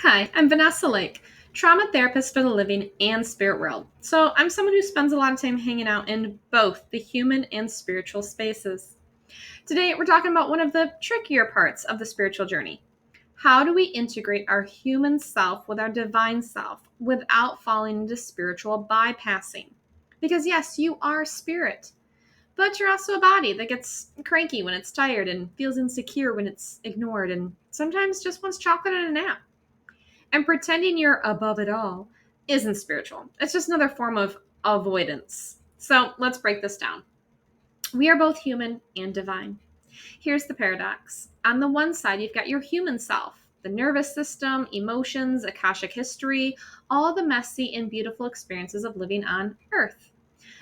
Hi, I'm Vanessa Lake, trauma therapist for the living and spirit world. So, I'm someone who spends a lot of time hanging out in both the human and spiritual spaces. Today, we're talking about one of the trickier parts of the spiritual journey. How do we integrate our human self with our divine self without falling into spiritual bypassing? Because, yes, you are spirit, but you're also a body that gets cranky when it's tired and feels insecure when it's ignored and sometimes just wants chocolate and a nap. And pretending you're above it all isn't spiritual. It's just another form of avoidance. So let's break this down. We are both human and divine. Here's the paradox. On the one side, you've got your human self, the nervous system, emotions, Akashic history, all the messy and beautiful experiences of living on Earth.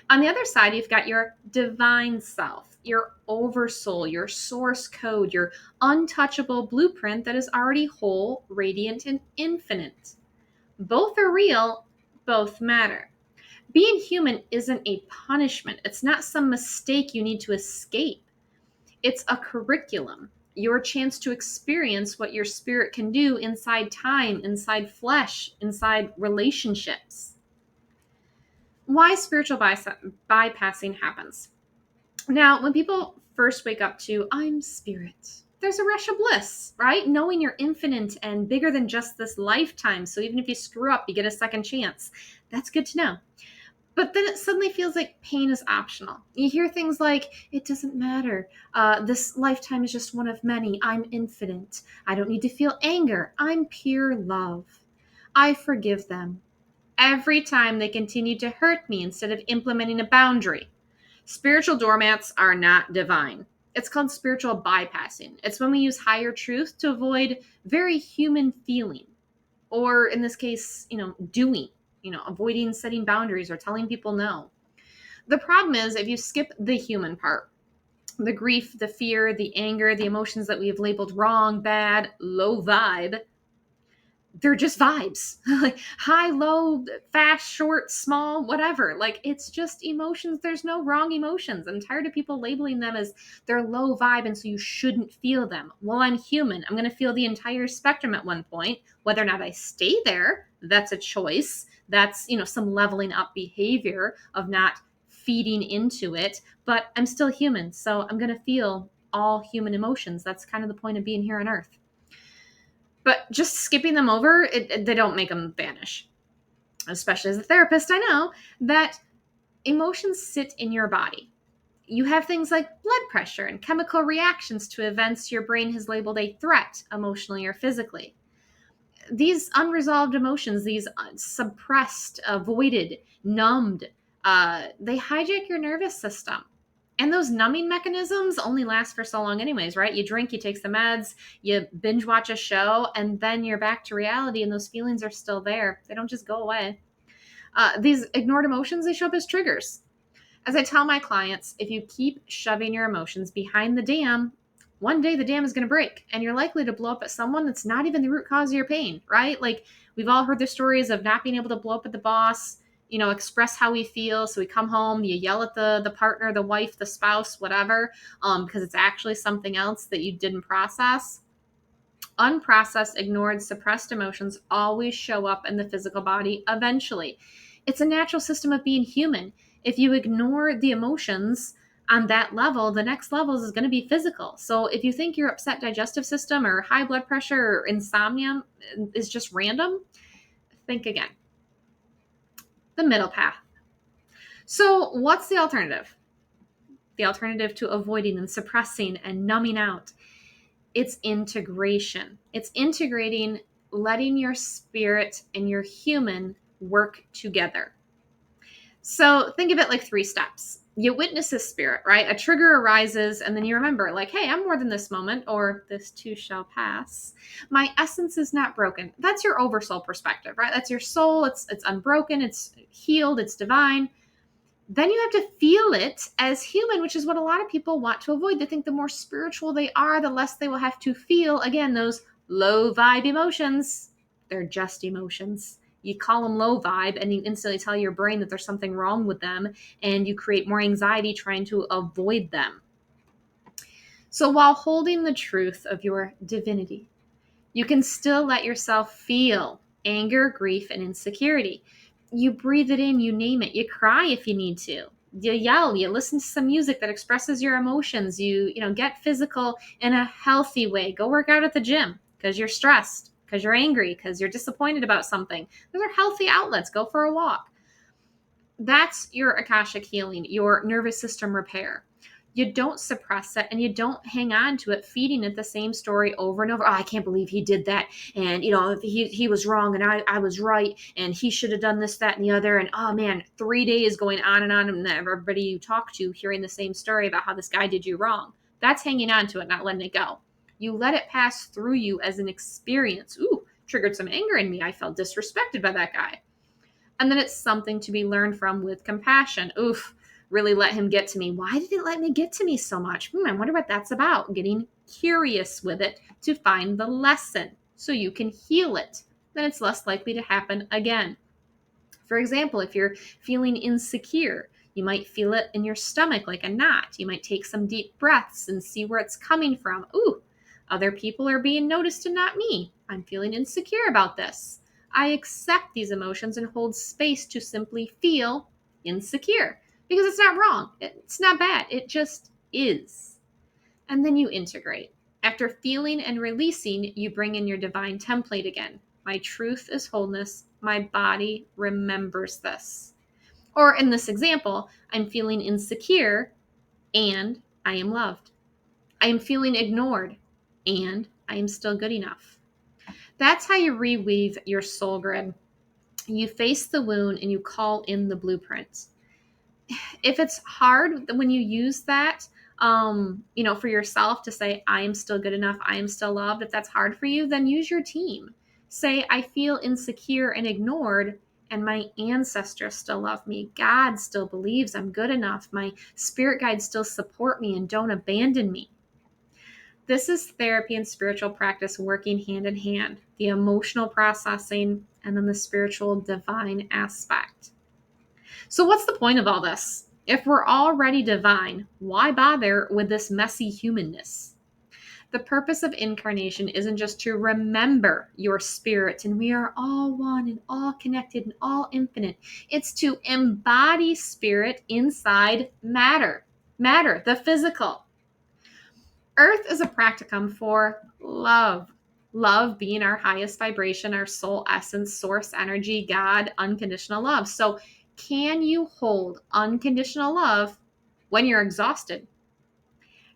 On the other side, you've got your divine self, your oversoul, your source code, your untouchable blueprint that is already whole, radiant, and infinite. Both are real, both matter. Being human isn't a punishment, it's not some mistake you need to escape. It's a curriculum, your chance to experience what your spirit can do inside time, inside flesh, inside relationships. Why spiritual bypassing happens. Now, when people first wake up to, I'm spirit, there's a rush of bliss, right? Knowing you're infinite and bigger than just this lifetime. So even if you screw up, you get a second chance. That's good to know. But then it suddenly feels like pain is optional. You hear things like, it doesn't matter. This lifetime is just one of many. I'm infinite. I don't need to feel anger. I'm pure love. I forgive them every time they continue to hurt me instead of implementing a boundary. Spiritual doormats are not divine. It's called spiritual bypassing. It's when we use higher truth to avoid very human feeling, or in this case, doing, avoiding setting boundaries or telling people no. The problem is if you skip the human part, the grief, the fear, the anger, the emotions that we have labeled wrong, bad, low vibe, they're just vibes. Like high, low, fast, short, small, whatever. Like it's just emotions. There's no wrong emotions. I'm tired of people labeling them as they're low vibe and so you shouldn't feel them. Well, I'm human. I'm going to feel the entire spectrum at one point. Whether or not I stay there, that's a choice. That's, some leveling up behavior of not feeding into it, but I'm still human. So I'm going to feel all human emotions. That's kind of the point of being here on earth. But just skipping them over, they don't make them vanish. Especially as a therapist, I know that emotions sit in your body. You have things like blood pressure and chemical reactions to events your brain has labeled a threat, emotionally or physically. These unresolved emotions, these suppressed, avoided, numbed, they hijack your nervous system. And those numbing mechanisms only last for so long, anyways, right? You drink, you take some meds, you binge watch a show, and then you're back to reality, and those feelings are still there. They don't just go away. These ignored emotions, they show up as triggers. As I tell my clients, if you keep shoving your emotions behind the dam, one day the dam is going to break and you're likely to blow up at someone that's not even the root cause of your pain, right? Like we've all heard the stories of not being able to blow up at the boss, express how we feel. So we come home, you yell at the partner, the wife, the spouse, whatever, because it's actually something else that you didn't process. Unprocessed, ignored, suppressed emotions always show up in the physical body eventually. It's a natural system of being human. If you ignore the emotions on that level, the next level is going to be physical. So if you think your upset digestive system or high blood pressure or insomnia is just random, think again. The middle path. So what's the alternative? The alternative to avoiding and suppressing and numbing out. It's integration. It's integrating, letting your spirit and your human work together. So think of it like 3 steps. You witness a spirit, right? A trigger arises, and then you remember, like, hey, I'm more than this moment, or this too shall pass. My essence is not broken. That's your oversoul perspective, right? That's your soul. It's unbroken. It's healed. It's divine. Then you have to feel it as human, which is what a lot of people want to avoid. They think the more spiritual they are, the less they will have to feel, again, those low vibe emotions. They're just emotions. You call them low vibe and you instantly tell your brain that there's something wrong with them, and you create more anxiety trying to avoid them. So while holding the truth of your divinity, You can still let yourself feel anger, grief, and insecurity. You breathe it in, you name it. You cry if you need to. You yell, you listen to some music that expresses your emotions. You get physical in a healthy way. Go work out at the gym because you're stressed, because you're angry, because you're disappointed about something. Those are healthy outlets. Go for a walk. That's your Akashic healing, your nervous system repair. You don't suppress it and you don't hang on to it, feeding it the same story over and over. Oh, I can't believe he did that. And, if he was wrong and I was right and he should have done this, that, and the other. And, oh, man, 3 days going on and everybody you talk to hearing the same story about how this guy did you wrong. That's hanging on to it, not letting it go. You let it pass through you as an experience. Ooh, triggered some anger in me. I felt disrespected by that guy. And then it's something to be learned from with compassion. Oof, really let him get to me. Why did it let me get to me so much? I wonder what that's about. Getting curious with it to find the lesson so you can heal it. Then it's less likely to happen again. For example, if you're feeling insecure, you might feel it in your stomach like a knot. You might take some deep breaths and see where it's coming from. Ooh, other people are being noticed and not me. I'm feeling insecure about this. I accept these emotions and hold space to simply feel insecure because it's not wrong. It's not bad. It just is. And then you integrate. After feeling and releasing, you bring in your divine template again. My truth is wholeness. My body remembers this. Or in this example, I'm feeling insecure and I am loved. I am feeling ignored and I am still good enough. That's how you reweave your soul grid. You face the wound and you call in the blueprint. If it's hard when you use that, for yourself to say, I am still good enough, I am still loved, if that's hard for you, then use your team. Say, I feel insecure and ignored, and my ancestors still love me. God still believes I'm good enough. My spirit guides still support me and don't abandon me. This is therapy and spiritual practice working hand in hand, the emotional processing and then the spiritual divine aspect. So what's the point of all this? If we're already divine, why bother with this messy humanness? The purpose of incarnation isn't just to remember your spirit and we are all one and all connected and all infinite. It's to embody spirit inside matter, the physical. Earth is a practicum for love. Love being our highest vibration, our soul essence, source energy, God, unconditional love. So can you hold unconditional love when you're exhausted?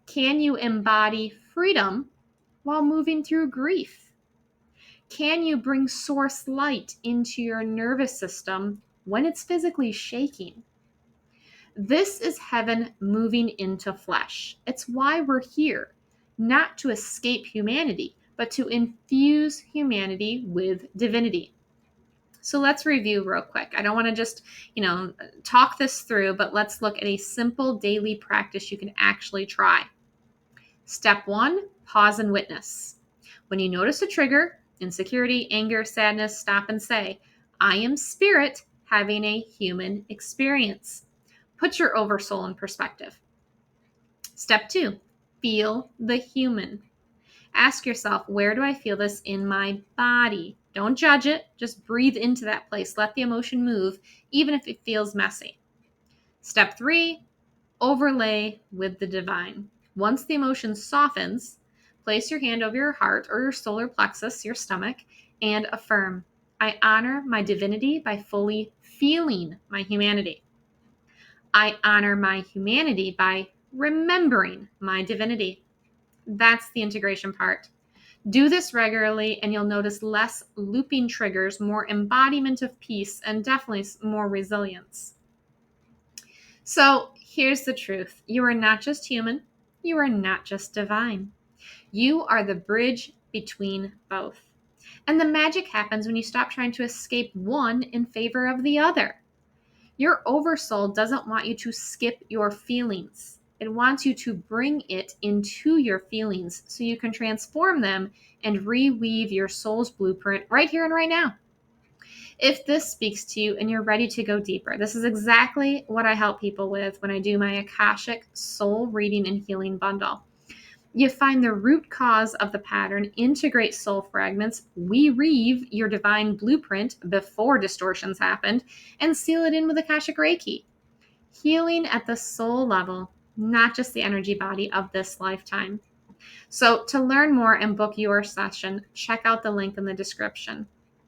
Can you embody freedom while moving through grief? Can you bring source light into your nervous system when it's physically shaking? This is heaven moving into flesh. It's why we're here, not to escape humanity, but to infuse humanity with divinity. So let's review real quick. I don't want to just, talk this through, but let's look at a simple daily practice you can actually try. Step 1, pause and witness. When you notice a trigger, insecurity, anger, sadness, stop and say, I am spirit having a human experience. Put your oversoul in perspective. Step 2, feel the human. Ask yourself, where do I feel this in my body? Don't judge it. Just breathe into that place. Let the emotion move, even if it feels messy. Step 3, overlay with the divine. Once the emotion softens, place your hand over your heart or your solar plexus, your stomach, and affirm, I honor my divinity by fully feeling my humanity. I honor my humanity by remembering my divinity. That's the integration part. Do this regularly and you'll notice less looping triggers, more embodiment of peace, and definitely more resilience. So here's the truth. You are not just human. You are not just divine. You are the bridge between both. And the magic happens when you stop trying to escape one in favor of the other. Your oversoul doesn't want you to skip your feelings. It wants you to bring it into your feelings so you can transform them and reweave your soul's blueprint right here and right now. If this speaks to you and you're ready to go deeper, this is exactly what I help people with when I do my Akashic Soul Reading and Healing Bundle. You find the root cause of the pattern, integrate soul fragments, weave your divine blueprint before distortions happened, and seal it in with Akashic Reiki. Healing at the soul level, not just the energy body of this lifetime. So to learn more and book your session, check out the link in the description.